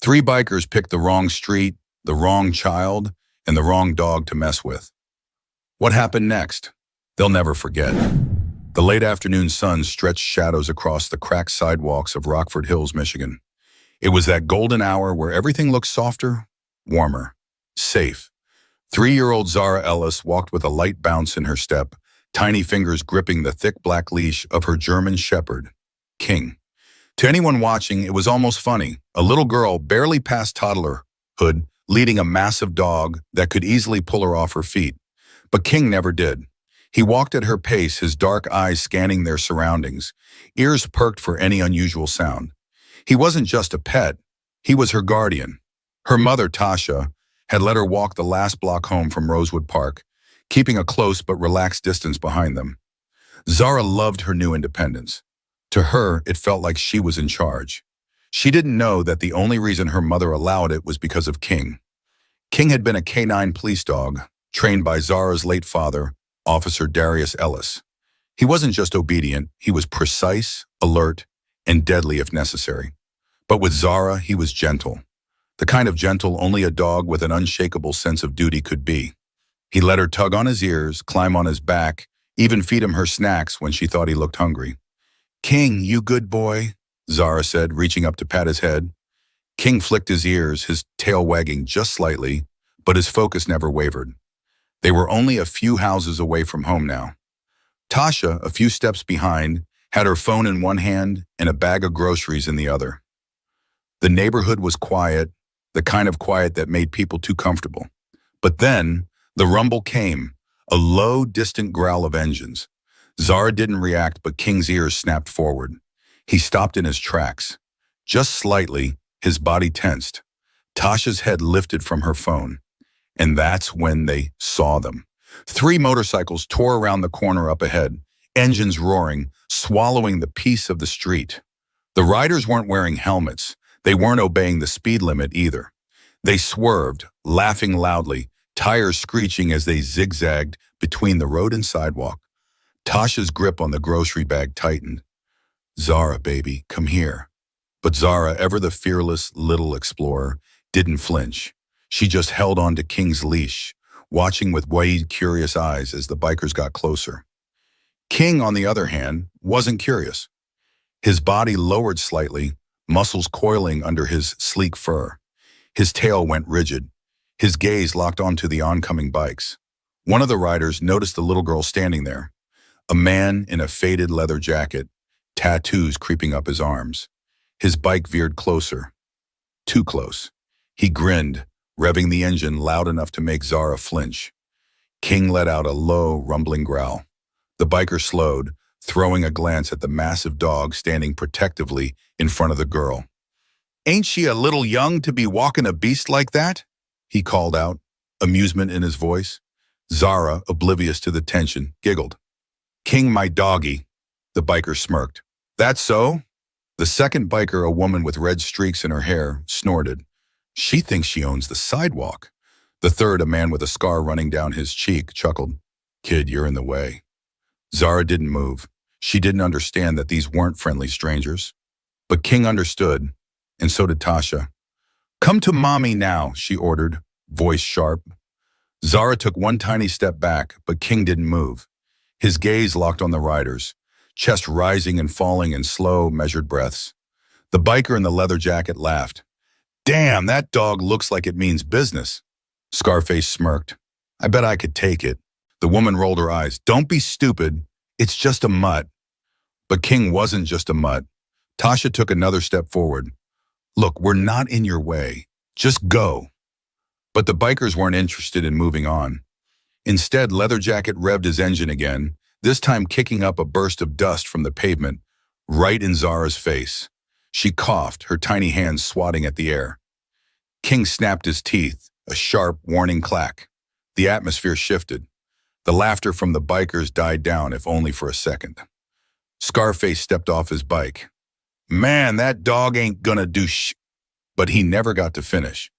Three bikers picked the wrong street, the wrong child, and the wrong dog to mess with. What happened next? They'll never forget. The late afternoon sun stretched shadows across the cracked sidewalks of Rockford Hills, Michigan. It was that golden hour where everything looked softer, warmer, safe. 3-year-old Zara Ellis walked with a light bounce in her step, tiny fingers gripping the thick black leash of her German shepherd, King. To anyone watching, it was almost funny. A little girl, barely past toddlerhood, leading a massive dog that could easily pull her off her feet. But King never did. He walked at her pace, his dark eyes scanning their surroundings, ears perked for any unusual sound. He wasn't just a pet, he was her guardian. Her mother, Tasha, had let her walk the last block home from Rosewood Park, keeping a close but relaxed distance behind them. Zara loved her new independence. To her, it felt like she was in charge. She didn't know that the only reason her mother allowed it was because of King. King had been a canine police dog, trained by Zara's late father, Officer Darius Ellis. He wasn't just obedient, he was precise, alert, and deadly if necessary. But with Zara, he was gentle. The kind of gentle only a dog with an unshakable sense of duty could be. He let her tug on his ears, climb on his back, even feed him her snacks when she thought he looked hungry. "King, you good boy," Zara said, reaching up to pat his head. King flicked his ears, his tail wagging just slightly, but his focus never wavered. They were only a few houses away from home now. Tasha, a few steps behind, had her phone in one hand and a bag of groceries in the other. The neighborhood was quiet, the kind of quiet that made people too comfortable. But then, the rumble came, a low, distant growl of engines. Zara didn't react, but King's ears snapped forward. He stopped in his tracks. Just slightly, his body tensed. Tasha's head lifted from her phone. And that's when they saw them. 3 motorcycles tore around the corner up ahead, engines roaring, swallowing the peace of the street. The riders weren't wearing helmets. They weren't obeying the speed limit either. They swerved, laughing loudly, tires screeching as they zigzagged between the road and sidewalk. Tasha's grip on the grocery bag tightened. "Zara, baby, come here." But Zara, ever the fearless little explorer, didn't flinch. She just held on to King's leash, watching with wide, curious eyes as the bikers got closer. King, on the other hand, wasn't curious. His body lowered slightly, muscles coiling under his sleek fur. His tail went rigid. His gaze locked onto the oncoming bikes. One of the riders noticed the little girl standing there. A man in a faded leather jacket, tattoos creeping up his arms. His bike veered closer. Too close. He grinned, revving the engine loud enough to make Zara flinch. King let out a low, rumbling growl. The biker slowed, throwing a glance at the massive dog standing protectively in front of the girl. "Ain't she a little young to be walking a beast like that?" he called out, amusement in his voice. Zara, oblivious to the tension, giggled. "King, my doggy," the biker smirked. "That's so?" The second biker, a woman with red streaks in her hair, snorted. "She thinks she owns the sidewalk." The third, a man with a scar running down his cheek, chuckled. "Kid, you're in the way." Zara didn't move. She didn't understand that these weren't friendly strangers. But King understood, and so did Tasha. "Come to mommy now," she ordered, voice sharp. Zara took one tiny step back, but King didn't move. His gaze locked on the riders, chest rising and falling in slow, measured breaths. The biker in the leather jacket laughed. "Damn, that dog looks like it means business." Scarface smirked. "I bet I could take it." The woman rolled her eyes. "Don't be stupid. It's just a mutt." But King wasn't just a mutt. Tasha took another step forward. "Look, we're not in your way. Just go." But the bikers weren't interested in moving on. Instead, Leather Jacket revved his engine again, this time kicking up a burst of dust from the pavement, right in Zara's face. She coughed, her tiny hands swatting at the air. King snapped his teeth, a sharp, warning clack. The atmosphere shifted. The laughter from the bikers died down, if only for a second. Scarface stepped off his bike. "Man, that dog ain't gonna do sh..." But he never got to finish.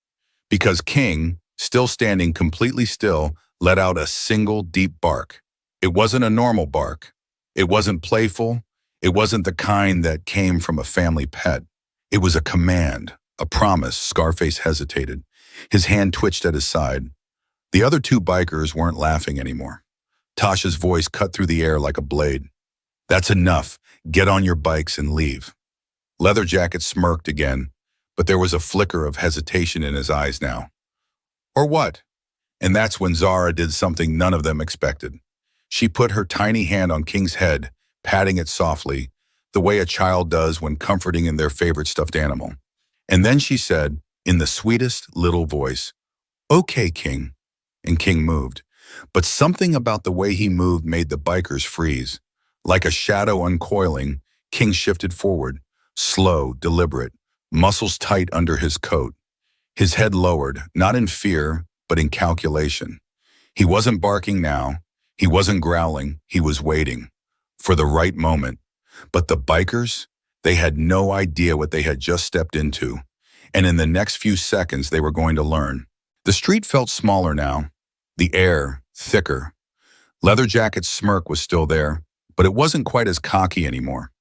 Because King, still standing completely still, let out a single deep bark. It wasn't a normal bark. It wasn't playful. It wasn't the kind that came from a family pet. It was a command, a promise. Scarface hesitated. His hand twitched at his side. The other two bikers weren't laughing anymore. Tasha's voice cut through the air like a blade. That's enough. Get on your bikes and leave. Leatherjacket smirked again, but there was a flicker of hesitation in his eyes now. Or what? And that's when Zara did something none of them expected. She put her tiny hand on King's head, patting it softly, the way a child does when comforting in their favorite stuffed animal. And then she said, in the sweetest little voice, "Okay, King." And King moved. But something about the way he moved made the bikers freeze. Like a shadow uncoiling, King shifted forward, slow, deliberate, muscles tight under his coat. His head lowered, not in fear, but in calculation. He wasn't barking now. He wasn't growling. He was waiting for the right moment. But the bikers, they had no idea what they had just stepped into. And in the next few seconds, they were going to learn. The street felt smaller now, the air thicker. Leatherjacket's smirk was still there, but it wasn't quite as cocky anymore.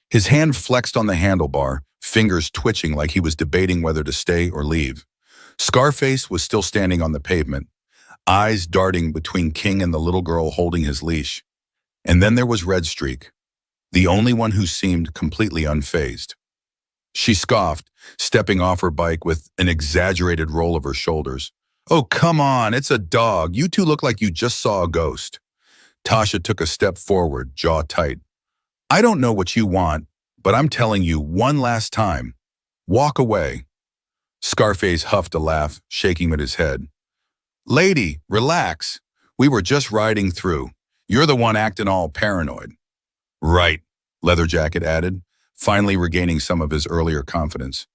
His hand flexed on the handlebar, fingers twitching like he was debating whether to stay or leave. Scarface was still standing on the pavement, eyes darting between King and the little girl holding his leash. And then there was Redstreak, the only one who seemed completely unfazed. She scoffed, stepping off her bike with an exaggerated roll of her shoulders. "Oh, come on, it's a dog. You two look like you just saw a ghost." Tasha took a step forward, jaw tight. "I don't know what you want, but I'm telling you one last time. Walk away." Scarface huffed a laugh, shaking with his head. "Lady, relax. We were just riding through. You're the one acting all paranoid." "Right," Leatherjacket added, finally regaining some of his earlier confidence.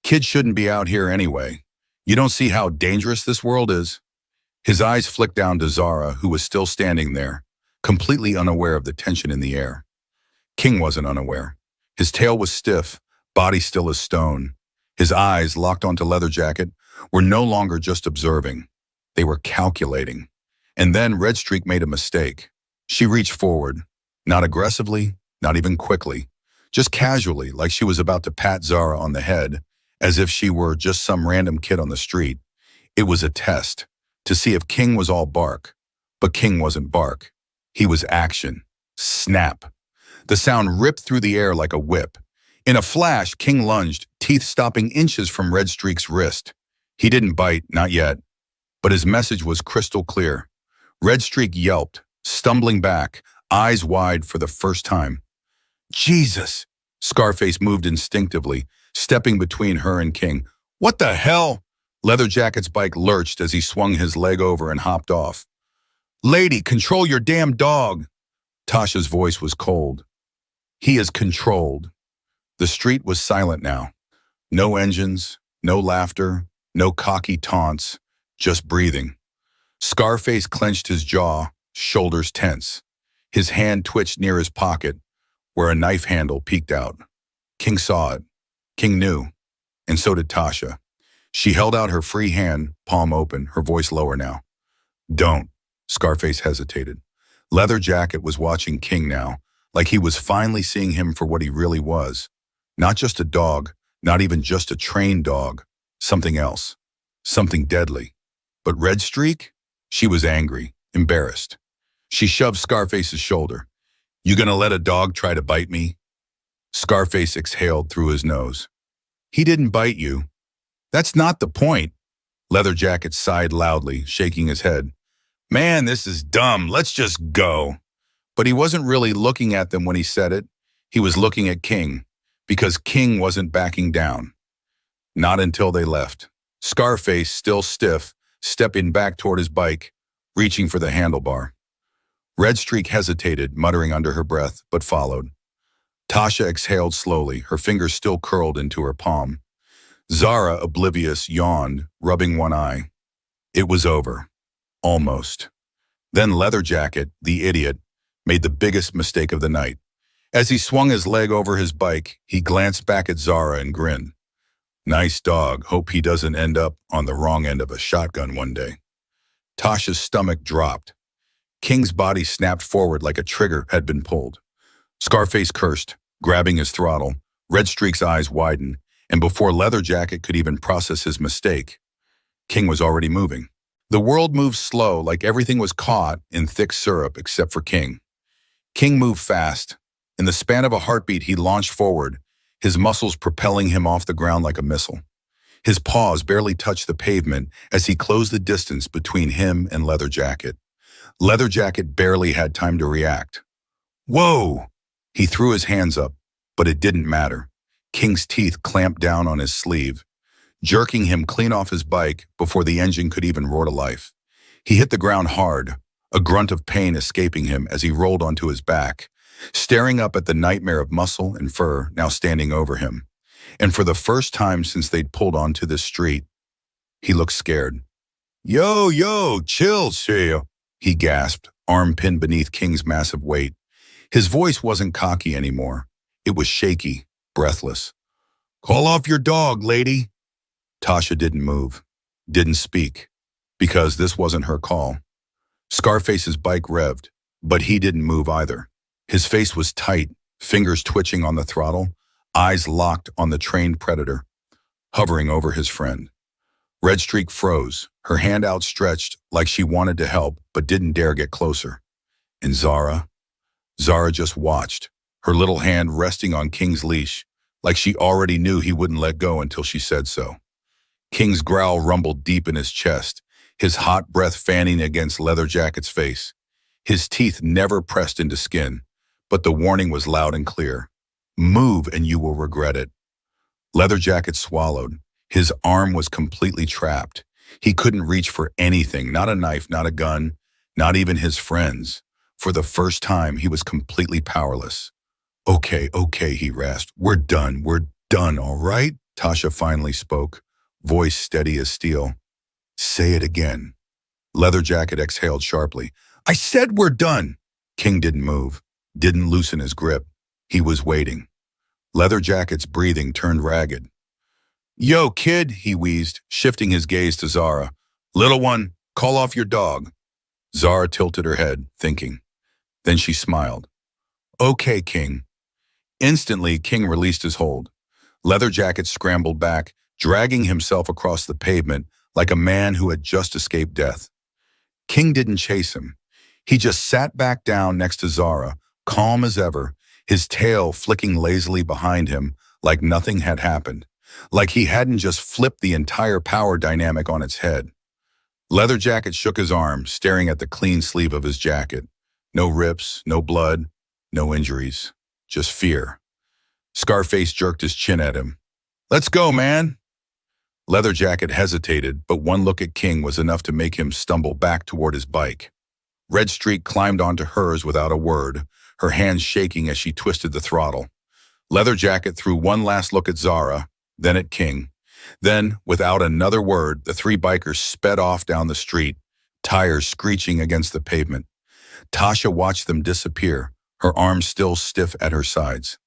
"Kids shouldn't be out here anyway. You don't see how dangerous this world is?" His eyes flicked down to Zara, who was still standing there, completely unaware of the tension in the air. King wasn't unaware. His tail was stiff, body still as stone. His eyes, locked onto Leatherjacket, were no longer just observing. They were calculating. And then Redstreak made a mistake. She reached forward, not aggressively, not even quickly, just casually, like she was about to pat Zara on the head, as if she were just some random kid on the street. It was a test, to see if King was all bark. But King wasn't bark. He was action. Snap. The sound ripped through the air like a whip. In a flash, King lunged, teeth stopping inches from Redstreak's wrist. He didn't bite, not yet. But his message was crystal clear. Redstreak yelped, stumbling back, eyes wide for the first time. "Jesus!" Scarface moved instinctively, stepping between her and King. "What the hell?" Leatherjacket's bike lurched as he swung his leg over and hopped off. "Lady, control your damn dog!" Tasha's voice was cold. "He is controlled." The street was silent now. No engines, no laughter, no cocky taunts, just breathing. Scarface clenched his jaw, shoulders tense. His hand twitched near his pocket, where a knife handle peeked out. King saw it. King knew. And so did Tasha. She held out her free hand, palm open, her voice lower now. "Don't." Scarface hesitated. Leatherjacket was watching King now, like he was finally seeing him for what he really was. Not just a dog, not even just a trained dog. Something else. Something deadly. But Redstreak? She was angry, embarrassed. She shoved Scarface's shoulder. "You gonna let a dog try to bite me?" Scarface exhaled through his nose. "He didn't bite you." "That's not the point." Leatherjacket sighed loudly, shaking his head. "Man, this is dumb. Let's just go." But he wasn't really looking at them when he said it. He was looking at King, because King wasn't backing down. Not until they left. Scarface, still stiff, stepping back toward his bike, reaching for the handlebar. Redstreak hesitated, muttering under her breath, but followed. Tasha exhaled slowly, her fingers still curled into her palm. Zara, oblivious, yawned, rubbing one eye. It was over. Almost. Then Leatherjacket, the idiot, made the biggest mistake of the night. As he swung his leg over his bike, he glanced back at Zara and grinned. "Nice dog. Hope he doesn't end up on the wrong end of a shotgun one day." Tasha's stomach dropped. King's body snapped forward like a trigger had been pulled. Scarface cursed, grabbing his throttle. Redstreak's eyes widened, And before Leather Jacket could even process his mistake, King was already moving. The world moved slow, like everything was caught in thick syrup except for King. King moved fast. In the span of a heartbeat, he launched forward, his muscles propelling him off the ground like a missile. His paws barely touched the pavement as he closed the distance between him and Leather Jacket. Leather Jacket barely had time to react. Whoa! He threw his hands up, but it didn't matter. King's teeth clamped down on his sleeve, jerking him clean off his bike before the engine could even roar to life. He hit the ground hard, a grunt of pain escaping him as he rolled onto his back, staring up at the nightmare of muscle and fur now standing over him. And for the first time since they'd pulled onto this street, he looked scared. Yo, chill, chill, he gasped, arm pinned beneath King's massive weight. His voice wasn't cocky anymore. It was shaky, breathless. Call off your dog, lady. Tasha didn't move, didn't speak, because this wasn't her call. Scarface's bike revved, but he didn't move either. His face was tight, fingers twitching on the throttle, eyes locked on the trained predator, hovering over his friend. Red Streak froze, her hand outstretched like she wanted to help but didn't dare get closer. And Zara just watched, her little hand resting on King's leash, like she already knew he wouldn't let go until she said so. King's growl rumbled deep in his chest, his hot breath fanning against Leather Jacket's face. His teeth never pressed into skin, but the warning was loud and clear. Move and you will regret it. Leather Jacket swallowed. His arm was completely trapped. He couldn't reach for anything, not a knife, not a gun, not even his friends. For the first time, he was completely powerless. Okay, he rasped. We're done, all right? Tasha finally spoke, voice steady as steel. Say it again. Leather Jacket exhaled sharply. I said we're done. King didn't move, didn't loosen his grip. He was waiting. Leather Jacket's breathing turned ragged. Yo, kid, he wheezed, shifting his gaze to Zara. Little one, call off your dog. Zara tilted her head, thinking. Then she smiled. Okay, King. Instantly, King released his hold. Leather Jacket scrambled back, dragging himself across the pavement like a man who had just escaped death. King didn't chase him. He just sat back down next to Zara, calm as ever, his tail flicking lazily behind him like nothing had happened, like he hadn't just flipped the entire power dynamic on its head. Leather Jacket shook his arm, staring at the clean sleeve of his jacket. No rips, no blood, no injuries, just fear. Scarface jerked his chin at him. Let's go, man. Leather Jacket hesitated, but one look at King was enough to make him stumble back toward his bike. Red Streak climbed onto hers without a word, her hands shaking as she twisted the throttle. Leather Jacket threw one last look at Zara, then at King. Then, without another word, the three bikers sped off down the street, tires screeching against the pavement. Tasha watched them disappear, her arms still stiff at her sides.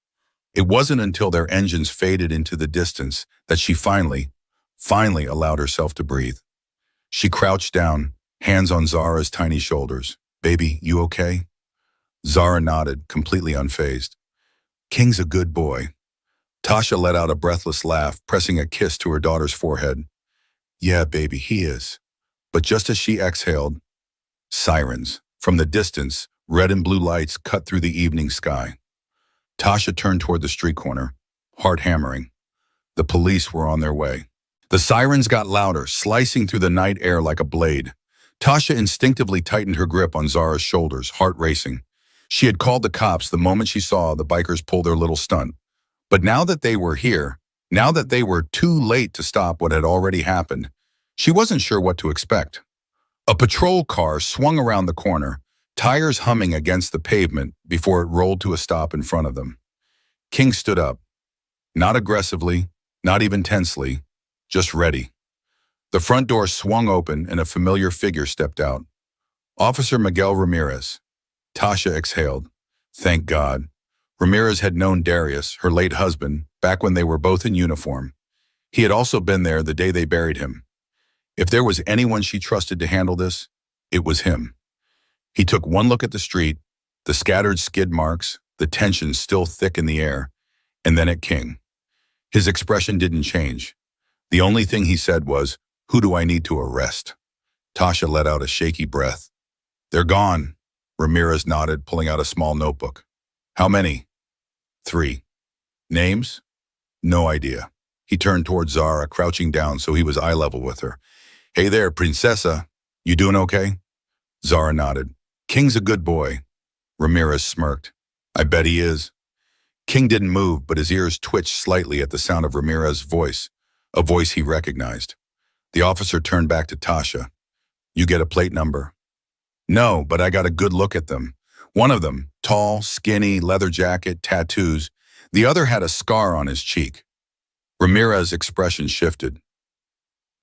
It wasn't until their engines faded into the distance that she finally allowed herself to breathe. She crouched down, hands on Zara's tiny shoulders. Baby, you okay? Zara nodded, completely unfazed. King's a good boy. Tasha let out a breathless laugh, pressing a kiss to her daughter's forehead. Yeah, baby, he is. But just as she exhaled, sirens. From the distance, red and blue lights cut through the evening sky. Tasha turned toward the street corner, heart hammering. The police were on their way. The sirens got louder, slicing through the night air like a blade. Tasha instinctively tightened her grip on Zara's shoulders, heart racing. She had called the cops the moment she saw the bikers pull their little stunt. But now that they were here, now that they were too late to stop what had already happened, she wasn't sure what to expect. A patrol car swung around the corner, tires humming against the pavement before it rolled to a stop in front of them. King stood up. Not aggressively, not even tensely, just ready. The front door swung open and a familiar figure stepped out. Officer Miguel Ramirez. Tasha exhaled. Thank God. Ramirez had known Darius, her late husband, back when they were both in uniform. He had also been there the day they buried him. If there was anyone she trusted to handle this, it was him. He took one look at the street, the scattered skid marks, the tension still thick in the air, and then at King. His expression didn't change. The only thing he said was, "Who do I need to arrest?" Tasha let out a shaky breath. "They're gone." Ramirez nodded, pulling out a small notebook. "How many?" "3. Names?" "No idea." He turned towards Zara, crouching down so he was eye level with her. "Hey there, princessa. You doing okay?" Zara nodded. "King's a good boy." Ramirez smirked. "I bet he is." King didn't move, but his ears twitched slightly at the sound of Ramirez's voice, a voice he recognized. The officer turned back to Tasha. "You get a plate number?" "No, but I got a good look at them. One of them, tall, skinny, leather jacket, tattoos. The other had a scar on his cheek." Ramirez's expression shifted.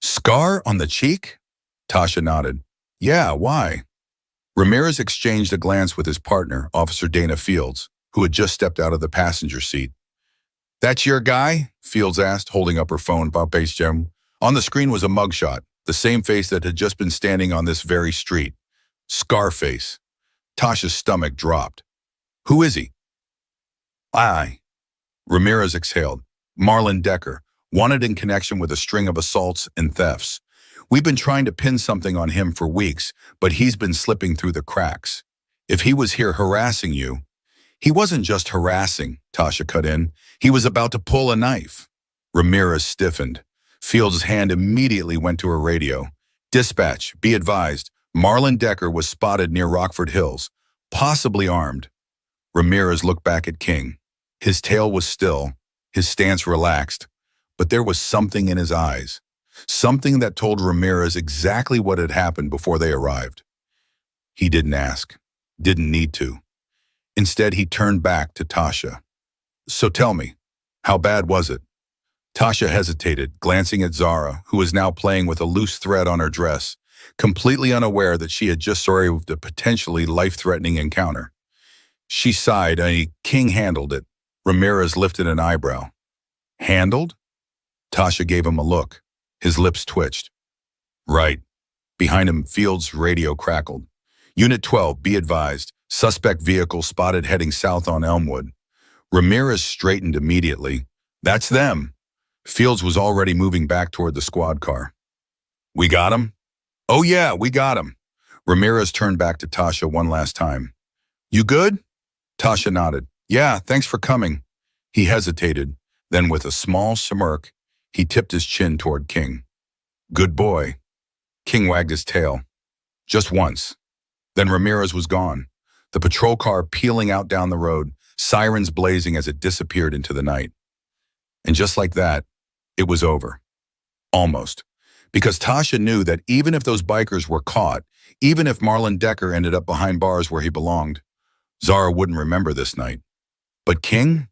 "Scar on the cheek?" Tasha nodded. "Yeah, why?" Ramirez exchanged a glance with his partner, Officer Dana Fields, who had just stepped out of the passenger seat. "That's your guy?" Fields asked, holding up her phone. On the screen was a mugshot, the same face that had just been standing on this very street. Scarface. Tasha's stomach dropped. "Who is he?" "I." Ramirez exhaled. "Marlon Decker, wanted in connection with a string of assaults and thefts. We've been trying to pin something on him for weeks, but he's been slipping through the cracks. If he was here harassing you—" "He wasn't just harassing," Tasha cut in. "He was about to pull a knife." Ramirez stiffened. Fields' hand immediately went to her radio. "Dispatch, be advised, Marlon Decker was spotted near Rockford Hills, possibly armed." Ramirez looked back at King. His tail was still, his stance relaxed, but there was something in his eyes, something that told Ramirez exactly what had happened before they arrived. He didn't ask, didn't need to. Instead, he turned back to Tasha. "So tell me, how bad was it?" Tasha hesitated, glancing at Zara, who was now playing with a loose thread on her dress, completely unaware that she had just survived a potentially life-threatening encounter. She sighed, and King handled it. Ramirez lifted an eyebrow. "Handled?" Tasha gave him a look. His lips twitched. "Right." Behind him, Fields' radio crackled. "Unit 12, be advised. Suspect vehicle spotted heading south on Elmwood." Ramirez straightened immediately. "That's them." Fields was already moving back toward the squad car. "We got him?" "Oh yeah, we got him." Ramirez turned back to Tasha one last time. "You good?" Tasha nodded. "Yeah, thanks for coming." He hesitated. Then with a small smirk, he tipped his chin toward King. "Good boy." King wagged his tail. "Just once." Then Ramirez was gone. The patrol car peeling out down the road, sirens blazing as it disappeared into the night. And just like that, it was over. Almost. Because Tasha knew that even if those bikers were caught, even if Marlon Decker ended up behind bars where he belonged, Zara wouldn't remember this night. But King?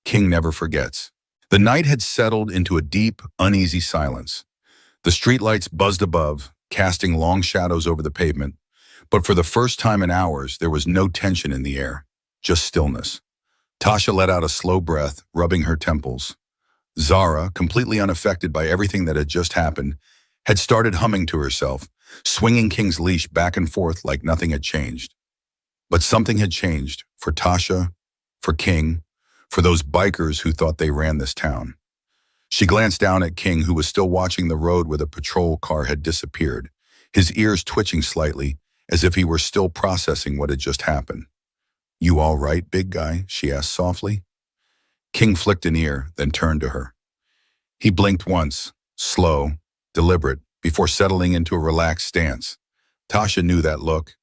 King never forgets. The night had settled into a deep, uneasy silence. The streetlights buzzed above, casting long shadows over the pavement. But for the first time in hours, there was no tension in the air, just stillness. Tasha let out a slow breath, rubbing her temples. Zara, completely unaffected by everything that had just happened, had started humming to herself, swinging King's leash back and forth like nothing had changed. But something had changed for Tasha, for King, for those bikers who thought they ran this town. She glanced down at King, who was still watching the road where the patrol car had disappeared, his ears twitching slightly, as if he were still processing what had just happened. "You all right, big guy?" she asked softly. King flicked an ear, then turned to her. He blinked once, slow, deliberate, before settling into a relaxed stance. Tasha knew that look.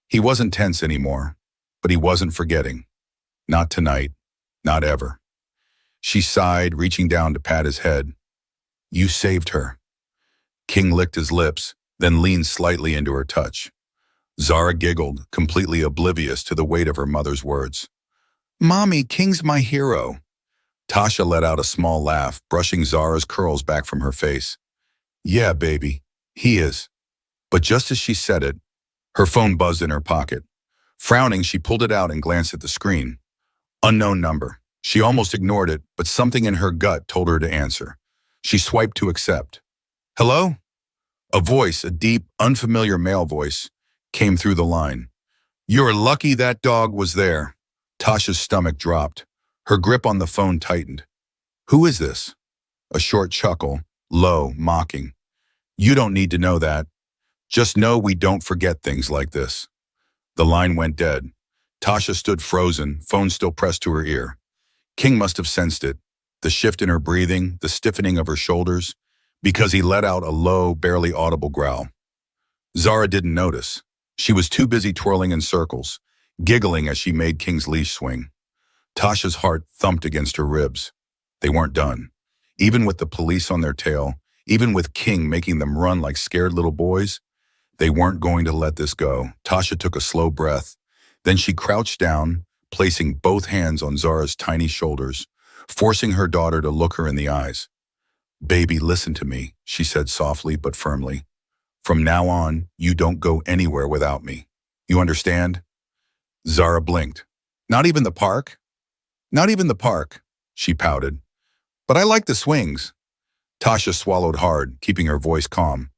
He wasn't tense anymore, but he wasn't forgetting. Not tonight, not ever. She sighed, reaching down to pat his head. "You saved her." King licked his lips, then leaned slightly into her touch. Zara giggled, completely oblivious to the weight of her mother's words. "Mommy, King's my hero." Tasha let out a small laugh, brushing Zara's curls back from her face. "Yeah, baby, he is." But just as she said it, her phone buzzed in her pocket. Frowning, she pulled it out and glanced at the screen. Unknown number. She almost ignored it, but something in her gut told her to answer. She swiped to accept. "Hello?" A voice, a deep, unfamiliar male voice, came through the line. "You're lucky that dog was there." Tasha's stomach dropped. Her grip on the phone tightened. Who is this? A short chuckle, low, mocking. You don't need to know that. Just know we don't forget things like this. The line went dead. Tasha stood frozen, phone still pressed to her ear. King must have sensed it, the shift in her breathing, the stiffening of her shoulders, because he let out a low, barely audible growl. Zara didn't notice. She was too busy twirling in circles, giggling as she made King's leash swing. Tasha's heart thumped against her ribs. They weren't done. Even with the police on their tail, even with King making them run like scared little boys, they weren't going to let this go. Tasha took a slow breath. Then she crouched down, placing both hands on Zara's tiny shoulders, forcing her daughter to look her in the eyes. "Baby, listen to me," she said softly but firmly. "From now on, you don't go anywhere without me. You understand?" Zara blinked. "Not even the park?" "Not even the park," she pouted. "But I like the swings." Tasha swallowed hard, keeping her voice calm.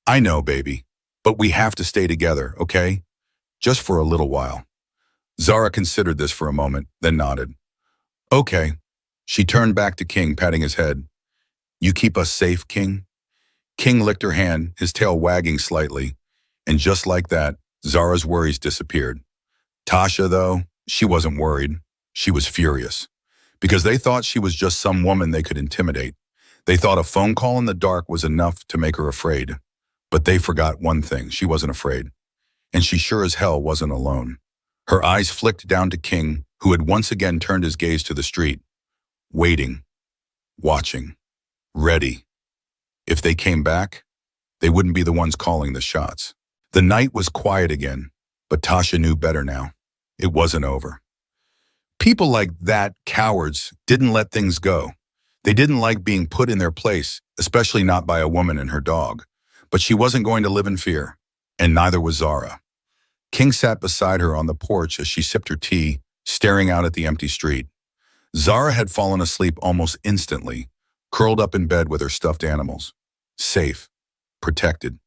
"I know, baby, but we have to stay together, okay? Just for a little while." Zara considered this for a moment, then nodded. "Okay." She turned back to King, patting his head. "You keep us safe, King?" King licked her hand, his tail wagging slightly, and just like that, Zara's worries disappeared. Tasha, though, she wasn't worried. She was furious, because they thought she was just some woman they could intimidate. They thought a phone call in the dark was enough to make her afraid. But they forgot one thing: she wasn't afraid. And she sure as hell wasn't alone. Her eyes flicked down to King, who had once again turned his gaze to the street. Waiting, watching, ready. If they came back, they wouldn't be the ones calling the shots. The night was quiet again, but Tasha knew better now. It wasn't over. People like that, cowards, didn't let things go. They didn't like being put in their place, especially not by a woman and her dog. But she wasn't going to live in fear, and neither was Zara. King sat beside her on the porch as she sipped her tea, staring out at the empty street. Zara had fallen asleep almost instantly, curled up in bed with her stuffed animals. Safe, protected.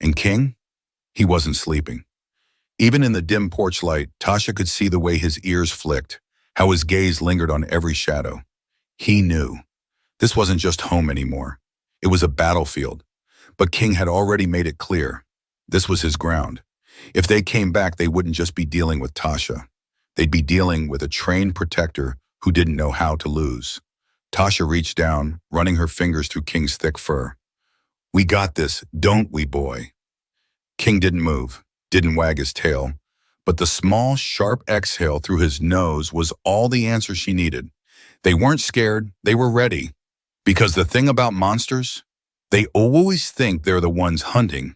And King? He wasn't sleeping. Even in the dim porch light, Tasha could see the way his ears flicked, how his gaze lingered on every shadow. He knew. This wasn't just home anymore. It was a battlefield. But King had already made it clear. This was his ground. If they came back, they wouldn't just be dealing with Tasha. They'd be dealing with a trained protector who didn't know how to lose. Tasha reached down, running her fingers through King's thick fur. "We got this, don't we, boy?" King didn't move, didn't wag his tail, but the small, sharp exhale through his nose was all the answer she needed. They weren't scared, they were ready. Because the thing about monsters, they always think they're the ones hunting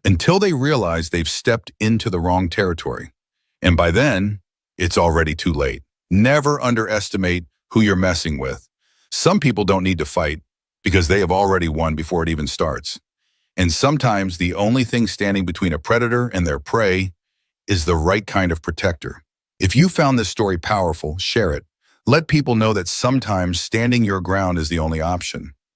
until they realize they've stepped into the wrong territory. And by then, it's already too late. Never underestimate who you're messing with. Some people don't need to fight because they have already won before it even starts. And sometimes the only thing standing between a predator and their prey is the right kind of protector. If you found this story powerful, share it. Let people know that sometimes standing your ground is the only option.